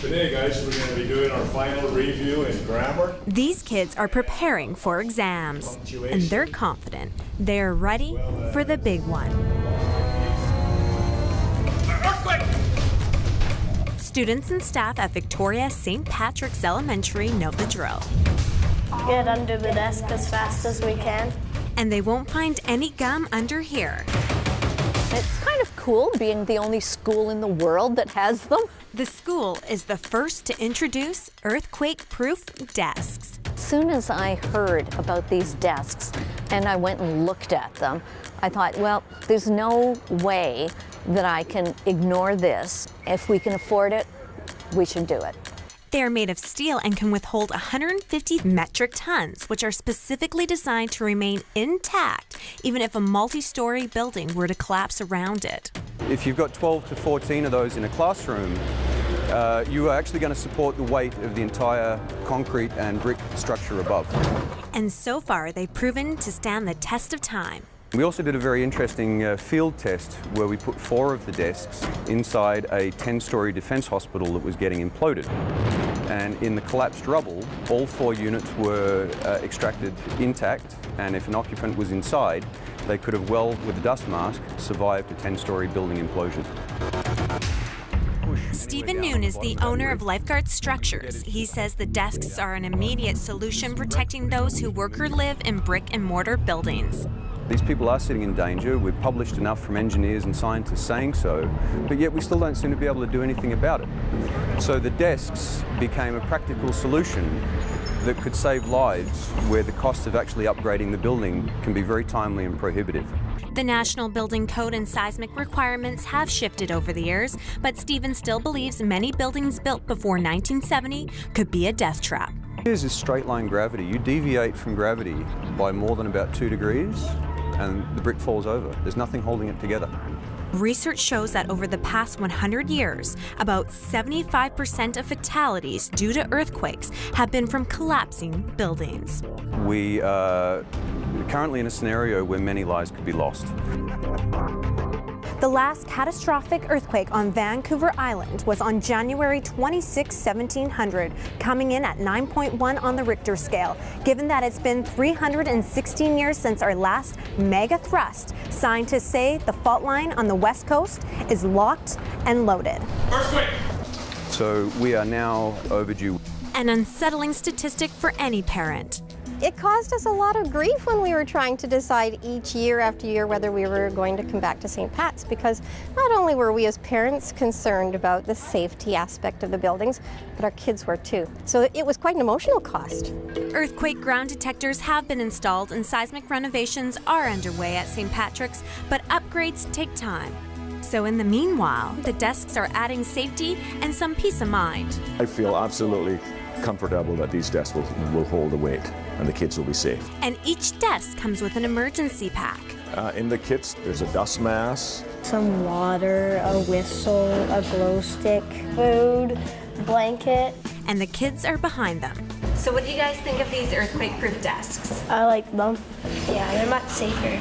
Today, guys, we're going to be doing our final review in grammar. These kids are preparing for exams, and they're confident they're ready for the big one. Students and staff at Victoria St. Patrick's Elementary know the drill. Get under the desk as fast as we can. And they won't find any gum under here. It's kind of cool being the only school in the world that has them. The school is the first to introduce earthquake-proof desks. As soon as I heard about these desks and I went and looked at them, I thought, well, there's no way that I can ignore this. If we can afford it, we should do it. They are made of steel and can withhold 150 metric tons, which are specifically designed to remain intact, even if a multi-story building were to collapse around it. If you've got 12 to 14 of those in a classroom, you are actually going to support the weight of the entire concrete and brick structure above. And so far, they've proven to stand the test of time. We also did a very interesting field test where we put 4 of the desks inside a 10-story defence hospital that was getting imploded. And in the collapsed rubble, all 4 units were extracted intact, and if an occupant was inside, they could have well, with a dust mask, survived a 10-story building implosion. Stephen Noon is the owner of LifeGuard Structures. He says the desks are an immediate solution protecting those who work or live in brick and mortar buildings. These people are sitting in danger. We've published enough from engineers and scientists saying so, but yet we still don't seem to be able to do anything about it. So the desks became a practical solution that could save lives where the cost of actually upgrading the building can be very timely and prohibitive. The National Building Code and seismic requirements have shifted over the years, but Stephen still believes many buildings built before 1970 could be a death trap. Here's this straight line gravity. You deviate from gravity by more than about 2 degrees and the brick falls over. There's nothing holding it together. Research shows that over the past 100 years, about 75% of fatalities due to earthquakes have been from collapsing buildings. We are currently in a scenario where many lives could be lost. The last catastrophic earthquake on Vancouver Island was on January 26, 1700, coming in at 9.1 on the Richter scale. Given that it's been 316 years since our last mega thrust, scientists say the fault line on the west coast is locked and loaded. Earthquake! So we are now overdue. An unsettling statistic for any parent. It caused us a lot of grief when we were trying to decide each year after year whether we were going to come back to St. Pat's, because not only were we as parents concerned about the safety aspect of the buildings, but our kids were too. So it was quite an emotional cost. Earthquake ground detectors have been installed and seismic renovations are underway at St. Patrick's, but upgrades take time. So in the meanwhile, the desks are adding safety and some peace of mind. I feel absolutely comfortable that these desks will hold the weight and the kids will be safe. And each desk comes with an emergency pack. In the kits, there's a dust mask, Some water, a whistle, a glow stick, food, blanket. And the kids are behind them. So what do you guys think of these earthquake-proof desks? I like them. Yeah, they're much safer.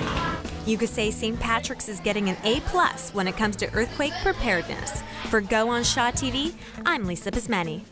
You could say St. Patrick's is getting an A+ when it comes to earthquake preparedness. For Go on Shaw TV, I'm Lisa Pysmenny.